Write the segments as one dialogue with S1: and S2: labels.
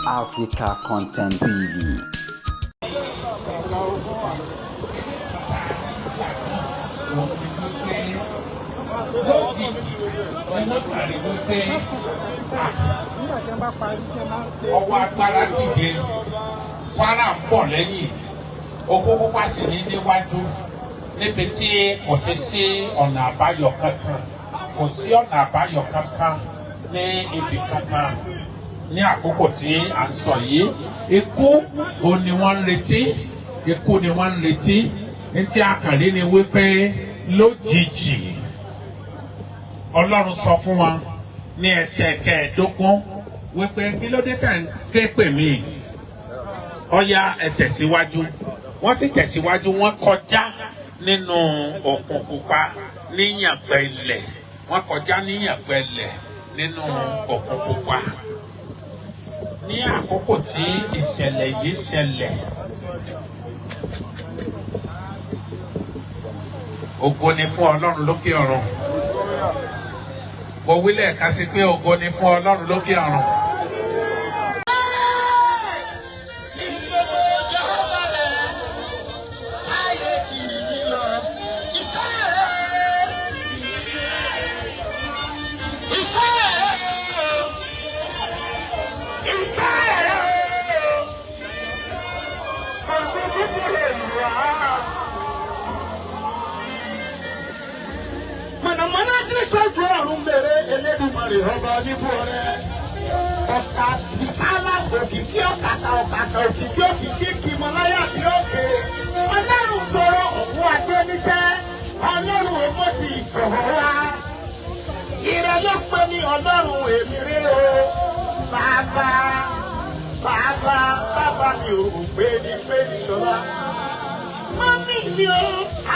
S1: Africa Content TV.
S2: Ọwọ́ agbára dìde fara ń bọ̀ lẹ́yìn owó púpà sí ní níwájú níbi tí kò ti sí ọ̀nà àbáyọ kankan kò sí ọ̀nà àbáyọ kankan ní ibi kankan ní àkókò tí à ń sọ yìí ikú òun ni wọ́n ń retí ikú ni wọ́n ń retí ní tí a kàn rí ni wípé lójijì Ọlọ́run sọ fún wọn ní ẹsẹ̀ kẹẹ̀ẹ́dógún wípé kí ló dé tẹ̀ ń ké pè mí ọ̀yá ẹ tẹ̀síwájú wọ́n sì tẹ̀síwájú wọ́n kọjá nínú Òkun Pupa níyànpẹ̀ ilẹ̀ wọ́n kọjá níyànpẹ̀ ilẹ̀ nínú Òkun Pupa ní àkókò tí ìṣẹ̀lẹ̀ yìí ṣẹlẹ̀ ògo ni fún Ọlọ́run lókè ọ̀run mo wí lẹ́ẹ̀kan sí pé ògo ni fún Ọlọ́run lókè ọ̀run.
S3: Elédùmarè ọba oníbú ọrẹ ọ̀kà ìkálà òkìkí ọ̀kàtà òkìkí òkìkí kìmọ̀láyà tí ó ké Ọlọ́run gbòòrò òkú àgbẹ̀ níṣẹ́ Ọlọ́run ògbó ti ìṣòro wa ìrẹ́ ló pé ní Ọlọ́run èmi rí o bàbá mi ò pé ní ṣọlá mọ́mí mi ò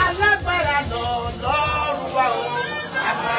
S3: alágbára lọ́ọ̀lọ́run wa o bàbá.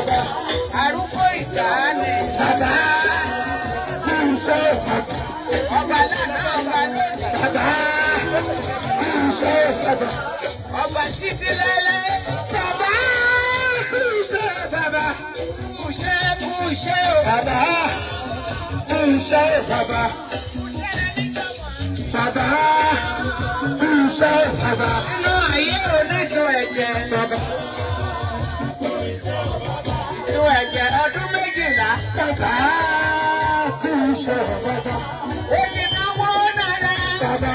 S3: bàbá.
S4: Arúgbó ìgbàanì.
S3: Bàbá kú iṣẹ́ bàbá.
S4: Ọba lánàá ọba lónìí.
S3: Bàbá kú iṣẹ́ bàbá.
S4: Ọba títí láéláé.
S3: Bàbá kú iṣẹ́ bàbá.
S4: Kúṣẹ́ o.
S3: Bàbá kú iṣẹ́ bàbá. Bàbá kú iṣẹ́ bàbá.
S4: Nínú ayé oníṣun ẹ̀jẹ̀.
S3: Bàbá
S4: Ìsun ẹ̀jẹ̀ ọdún 12.
S3: bàbá kú iṣẹ́ bàbá.
S4: Ó ti náwó náírà.
S3: Bàbá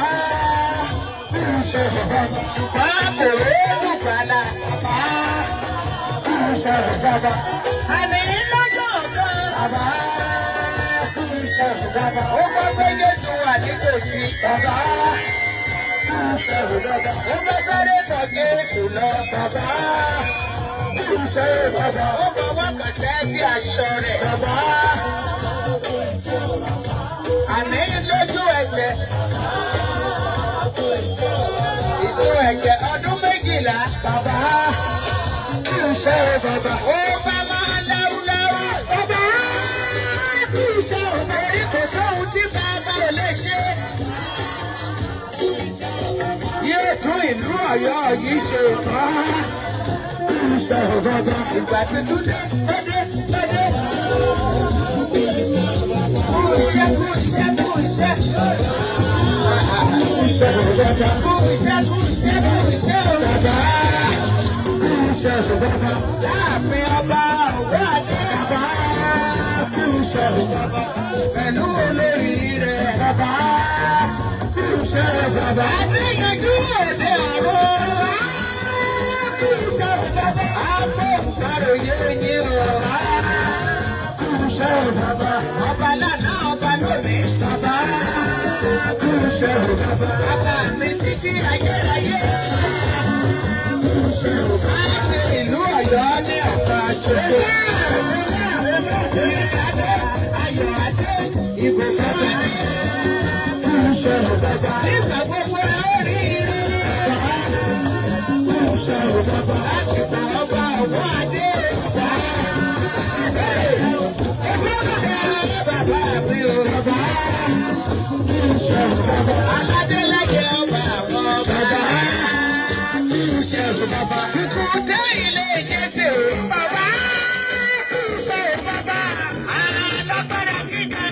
S3: kú iṣẹ́ bàbá.
S4: Ṣùgbọ́n kò róòlù gbàlà.
S3: Bàbá kú iṣẹ́ bàbá.
S4: Àmì lọ́jọ́ kan.
S3: Bàbá kú iṣẹ́ bàbá.
S4: Ó gbọ́ pé Jésù wà nítòsí.
S3: Bàbá kú iṣẹ́ bàbá.
S4: Ó fẹ́ sáré tọ̀ Jésù lọ.
S3: Bàbá kú iṣẹ́ bàbá.
S4: Ó fọwọ́ kàn sẹ́ẹ̀dì aṣọ rẹ̀.
S3: Bàbá
S4: Àmì lójú ẹsẹ̀. Ìsun ẹ̀jẹ̀ ọdún 12.
S3: bàbá kú iṣẹ́ bàbá.
S4: Ó bá máa láúláú.
S3: Bàbá kú iṣẹ́ bàbá.
S4: Orí kò sóhun tí bàbá ò lè ṣe.
S3: Yóò tún ìlú Ọ̀yọ́ yìí ṣe. Bàbá kú iṣẹ́ bàbá.
S4: Ìgbà tuntun dé.
S3: Lọ́dẹ lọ́dẹ.
S4: Kú iṣẹ́ kú iṣẹ́ kú iṣẹ́.
S3: Kú iṣẹ́ bàbá.
S4: Kú iṣẹ́ kú iṣẹ́ kú iṣẹ́ o.
S3: Bàbá kú iṣẹ́ bàbá.
S4: Láàfin ọba òwò àdé.
S3: Bàbá kú iṣẹ́ bàbá.
S4: Pẹ̀lú olórí rẹ̀.
S3: Bàbá kú iṣẹ́ bàbá.
S4: Adéyanjú òde ọ̀rọ̀.
S3: Kú iṣẹ́ bàbá.
S4: Àbò ìgbàròyé yín o.
S3: Kú iṣẹ́ bàbá.
S4: Ọba lánàá ọba lónìí.
S3: Bàbá kú iṣẹ́ bàbá.
S4: Bàbá mi títí ayérayé. Má ṣe ìlú Ọ̀yọ́ ní ọ̀pá ṣoṣo. Ayọ̀ adé ìbò bàbá ní.
S3: Kú iṣẹ́ bàbá.
S4: Nígbà gbogbo lórí rẹ̀.
S3: Kú iṣẹ́ bàbá.
S4: Lásìkò ọba ọ̀wọ́ adé. Bàbá mi ò bàbá.
S3: Kú iṣẹ́ bàbá.
S4: Aládéláyé ọba àwọn ọba.
S3: Kú iṣẹ́ bàbá.
S4: Kùtẹ́ ilé Jésù. Bàbá.
S3: Kú iṣẹ́ bàbá.
S4: Alágbára kíkà.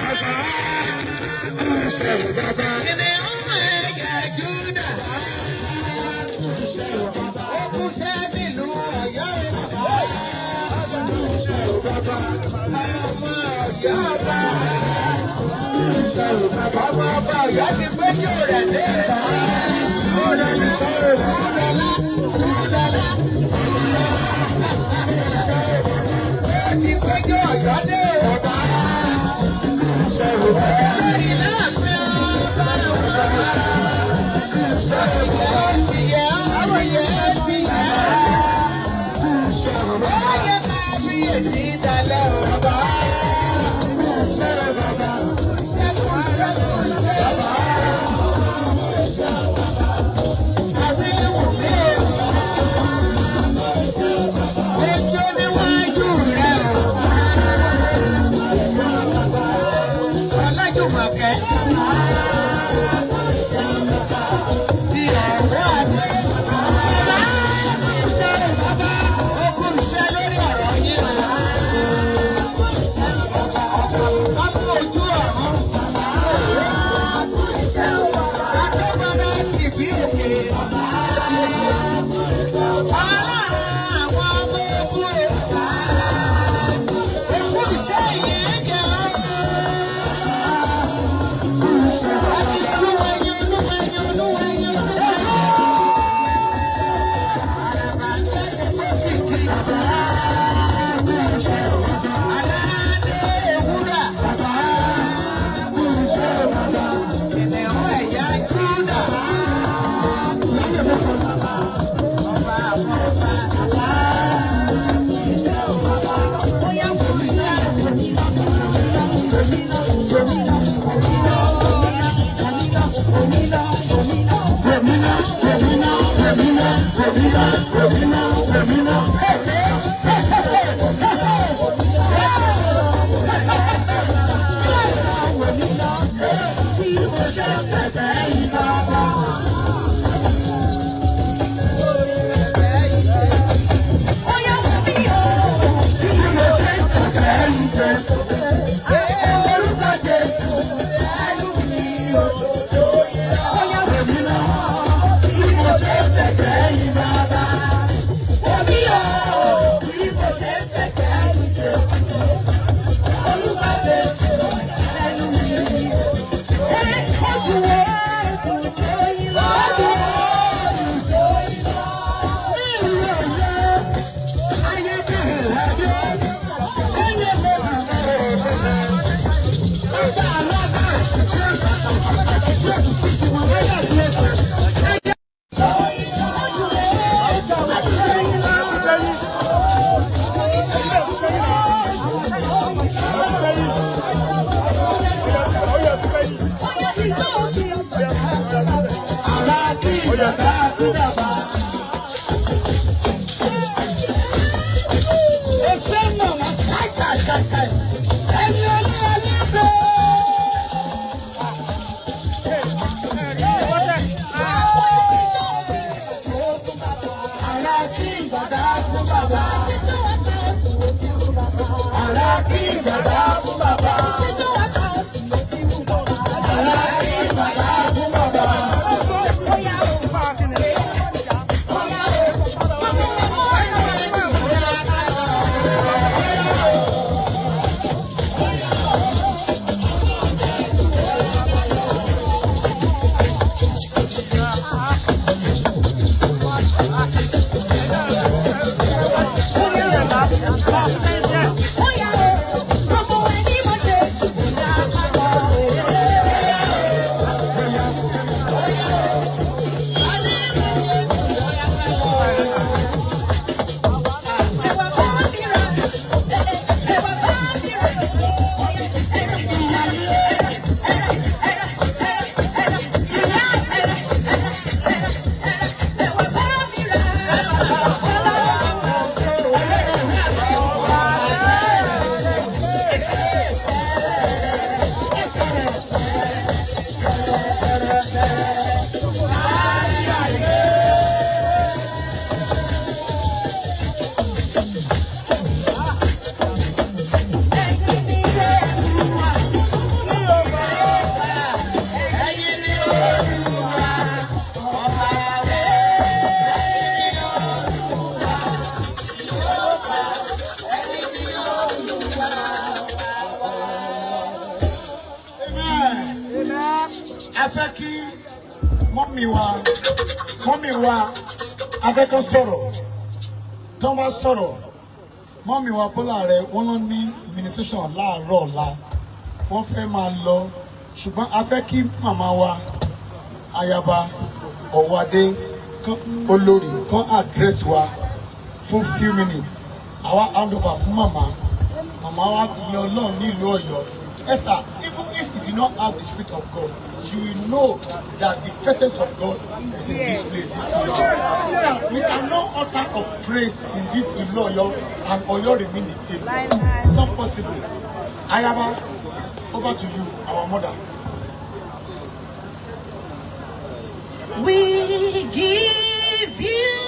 S3: Kú iṣẹ́ bàbá.
S4: Kìnìún ẹ̀yà Júdà.
S3: Kú iṣẹ́ bàbá.
S4: Ó kú sẹ́bìlú Ọ̀yọ́.
S3: Kú iṣẹ́ bàbá.
S4: Ọmọ Ọ̀yọ́ ọba.
S3: Kú iṣẹ́ bàbá.
S4: Ọmọ ọba Ọ̀yọ́ ti péjú rẹ̀ dé. Súlọ́lá. Ó ti péjú Ọ̀yọ́ dé. Lórí láàfin ọba. Òye ti yẹ. Ó yẹ máa fi èsì dalẹ̀ ọba. Ṣẹ́gun ṣẹ́gun ṣẹ́gun. Àríwú mi ò. Ejò níwájú rẹ̀ o. Ọlájùmọ̀kẹ́. Ìyàwó àdé. Ó kú iṣẹ́ lórí ọ̀rọ̀ yín o.
S3: mọ́mí wa afẹ́kọ́ sọ̀rọ̀ tó wọ́n sọ̀rọ̀ mọ́mí wa Bọ́lá rẹ̀ wọ́n lọ ní ministration láàárọ̀ ọ̀la wọ́n fẹ́ máa lọ ṣùgbọ́n a fẹ́ kí màmá wa ayaba Ọ̀wádé olórí kan address wa fún few minutes àwa hand over fún màmá wa ní Ọlọ́run ní ìlú Ọ̀yọ́. Yes, sir. Even if you do not have the Spirit of God, you will know that the presence of God is in this place. We cannot utter of praise in this Oyo and Oyo remain the same. It's not possible. Ayaba, over to you, our mother.
S5: We give you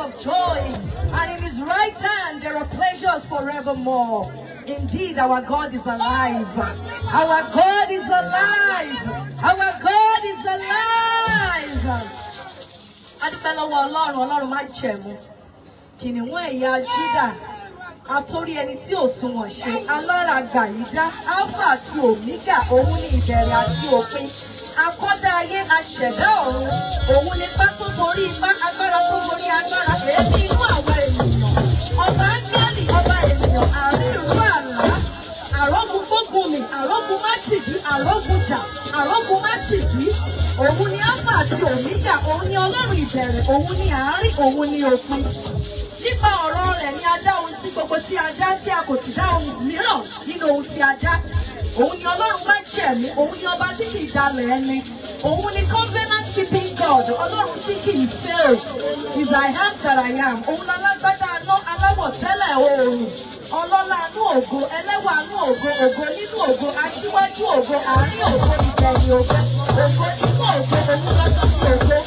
S5: of joy, and in his right hand there are pleasures forevermore. Indeed, our God is alive. Our God is alive. Our God is alive. Adúpẹ́ lọ́wọ́ Ọlọ́run, Ọlọ́run má jẹ̀mú. Kìnìún ẹ̀yà Júdà, àtórí ẹni tí ò sunwọ̀n ṣe, alára gbàyídá, Alpha àti Omega, òun ni ìbẹ̀rẹ̀ àti òpin. Akọ́dá ayé aṣẹ̀dá ọ̀run, òun ni ipá tó borí ipá, agbára tó borí agbára, èéfì inú àwọn ènìyàn. Ọba ángẹ́lì, ọba ènìyàn, àrírú àlá, àrógun gbógunmi, àrógun mátìdí, àrógun jà, àrógun mátìdí. Òun ni Alpha àti Omega, òun ni Ọlọ́run ìbẹ̀rẹ̀, òun ni àárín, òun ni òpin. Nípa ọ̀rọ̀ rẹ̀ ni a dá ohun tí gbogbo tí a dá tí a kò sì dá ohun mìíràn nínú ohun tí a dá. Òun ni Ọlọ́run má jẹ̀mú, òun ni ọba tí kìí dalẹ̀ ẹni. Òun ni covenant keeping God, Ọlọ́run tí kìí fail. Is I am that I am. Òun lálágbádá aná aláwọ̀ tẹ́lẹ̀ oòrùn. Ọlọ́lá inú ògo, ẹlẹ́wà inú ògo, ògo nínú ògo, aṣíwájú ògo, àárín ògo, ìgbẹ̀yìn ògo, ògo nínú ògo, òun lọ́jọ́ sí ògo.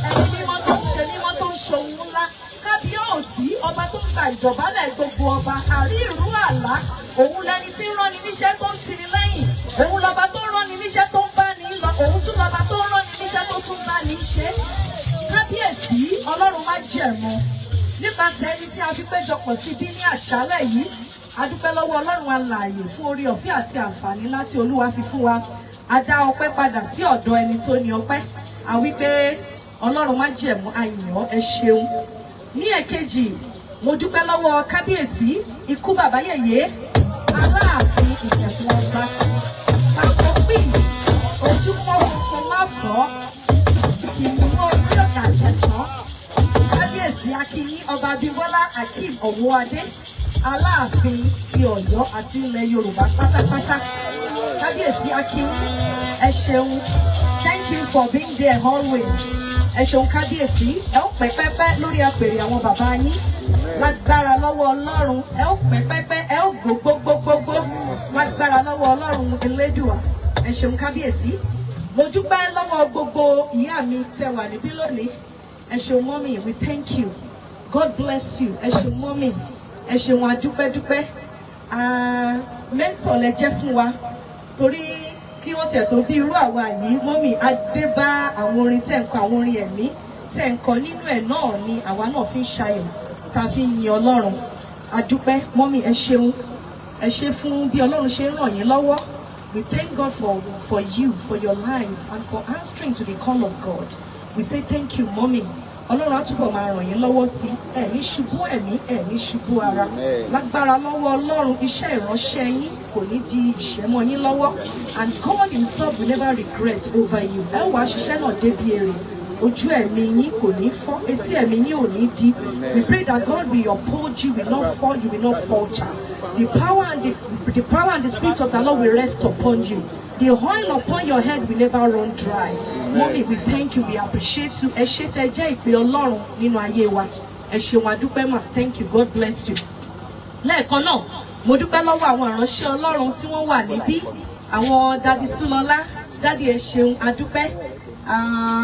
S5: Ẹni mímọ́ tó ń ṣe mímọ́ tó ń ṣohun ńlá. Kábíyèsí, ọba tó ń gba ìjọ̀bálẹ̀ gbogbo ọba, àrírú àlá. Òun lẹni tí ń ránni níṣẹ́ tó ń tini lẹ́yìn. Òun lọba tó ń ránni níṣẹ́ tó ń bá ní lọ. Òun tún lọba tó ń ránni níṣẹ́ tó tún bá ní ṣe. Kábíyèsí, Ọlọ́run má jẹ̀mú. Nípasẹ̀ ẹni tí a fi péjọpọ̀ síbí ní àṣálẹ̀ yìí, a dúpẹ́ lọ́wọ́ Ọlọ́run alààyè fún orí ọ̀fẹ́ àti àǹfààní láti Olúwa fi fún wa. A dá ọpẹ́ padà sí ọ̀dọ̀ ẹni tó ní ọpẹ́. A wí pé Ọlọ́run má jẹ̀mú, a yìn ọ́, ẹ ṣeun. Ní ẹ̀kejì, mo dúpẹ́ lọ́wọ́ kábíyèsí ikú bàbá yèyé Aláàfin Ìjẹ̀bú Ọba. Àkọ́bí ojúmọ́ funfun má fọ́, kìnìún orí ọ̀gá àjẹsán. Kábíyèsí Akínyìn Ọba Abímbọ́lá Akeem Ọ̀wọ́adé, Aláàfin ti Ọ̀yọ́ àti ilẹ̀ Yorùbá pátápátá. Kábíyèsí Akínyìn, ẹ ṣeun. Thank you for being there always. Ẹ ṣeun kábíyèsí, ẹ ó pẹ́ pẹ́pẹ́ lórí apèrè àwọn bàbá yín. Lágbára lọ́wọ́ Ọlọ́run, ẹ ó pẹ́ pẹ́pẹ́, ẹ ó gbogbogbogbogbò. Lágbára lọ́wọ́ Ọlọ́run Elédùà. Ẹ ṣeun kábíyèsí. Mo dúpẹ́ lọ́wọ́ gbogbo ìyá mi tẹ́ wà níbí lónìí. Ẹ ṣeun mọ́mì, we thank you. God bless you. Ẹ ṣeun mọ́mì, ẹ ṣeun adúpẹ́dúpẹ́. Mẹ́ńtọ̀ lẹ jẹ́ fún wa. Torí kí wọ́n tẹ̀ tó bí irú àwa yìí, mọ́mì adé bá àwọn orin tẹ̀ ń kọ, àwọn orin ẹ̀mí tẹ̀ ń kọ nínú ẹ̀ náà ni àwa náà fi ń ṣayọ̀ tá a fi ń yin Ọlọ́run. Adúpẹ́ mọ́mì, ẹ ṣeun. Ẹ ṣe fún bí Ọlọ́run ṣe ń ràn yín lọ́wọ́. We thank God for you, for your life, and for answering to the call of God. We say thank you, mommy. Ọlọ́run á túbọ̀ máa ràn yín lọ́wọ́ sí. Ẹ ní ṣubú ẹ̀mí, ẹ ní ṣubú ara. Lágbára lọ́wọ́ Ọlọ́run, iṣẹ́ ìránṣẹ́ yín kò ní di ìṣẹ́mọ́ yín lọ́wọ́. And God himself will never regret over you. Ẹ wàá ṣiṣẹ́ náà débi èrè. Ojú ẹ̀mí yín kò ní fọ́, etí ẹ̀mí yín ò ní di. We pray that God will uphold you, will not fall, you will not falter. The power and the spirit of the Lord will rest upon you. The oil upon your head will never run dry. Mommy, we thank you, we appreciate you. Ẹ ṣé tẹ́ jẹ́ ìpè Ọlọ́run nínú ayé wa. Ẹ ṣeun adúpẹ́ mà. Thank you, God bless you. Lẹ́ẹ̀kan náà, mo dúpẹ́ lọ́wọ́ àwọn ìránṣẹ́ Ọlọ́run tí wọ́n wà níbí. Àwọn Dádì Súlọlá, Dádì ẹ ṣeun adúpẹ́.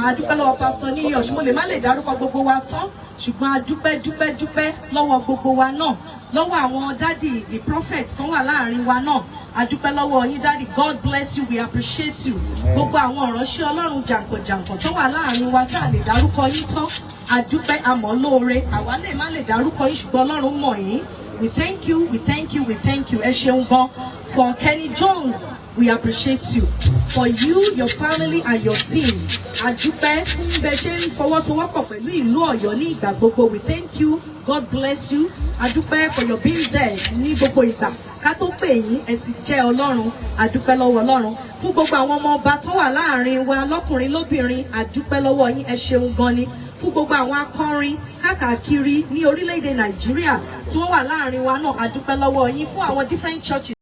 S5: Adúpẹ́ lọ́wọ́ Pastor Níyọ̀, mo lè má lè dárúkọ gbogbo wa tán, ṣùgbọ́n adúpẹ́ lọ́wọ́ gbogbo wa náà. Lọ́wọ́ àwọn Dádì the prophet tó wà láàrin wa náà. Adúpẹ́ lọ́wọ́ yín Daddy, God bless you, we appreciate you. Gbogbo àwọn ìránṣẹ́ Ọlọ́run jàǹkànjàǹkàn tó wà láàrin wa tá a lè dárúkọ yín tán. Adúpẹ́ àmọ́ lóore, àwa lè má lè dárúkọ yín ṣùgbọ́n Ọlọ́run mọ̀ yín. We thank you, we thank you, we thank you. Ẹ ṣeun gan. For Kenny Jones, we appreciate you. For you, your family and your team. Adúpẹ́ fún bẹ ṣe ń fọwọ́sowọ́pọ̀ pẹ̀lú ìlú Ọ̀yọ́ ní ìgbà gbogbo. We thank you, God bless you. Adúpẹ́ for your being there ní gbogbo ìgbà. Ká tó pè yín, ẹ ti jẹ́ Ọlọ́run. Adúpẹ́ lọ́wọ́ Ọlọ́run. Fún gbogbo àwọn ọmọ ọba tó wà láàrin wa lọ́kùnrin lóbìnrin, adúpẹ́ lọ́wọ́ yín, ẹ ṣeun gan ni. Fún gbogbo àwọn akọrin káàkiri ní orílẹ̀-èdè Nàìjíríà tí wọ́n wà láàrin wa náà, adúpẹ́ lọ́wọ́ yín. Fún àwọn different churches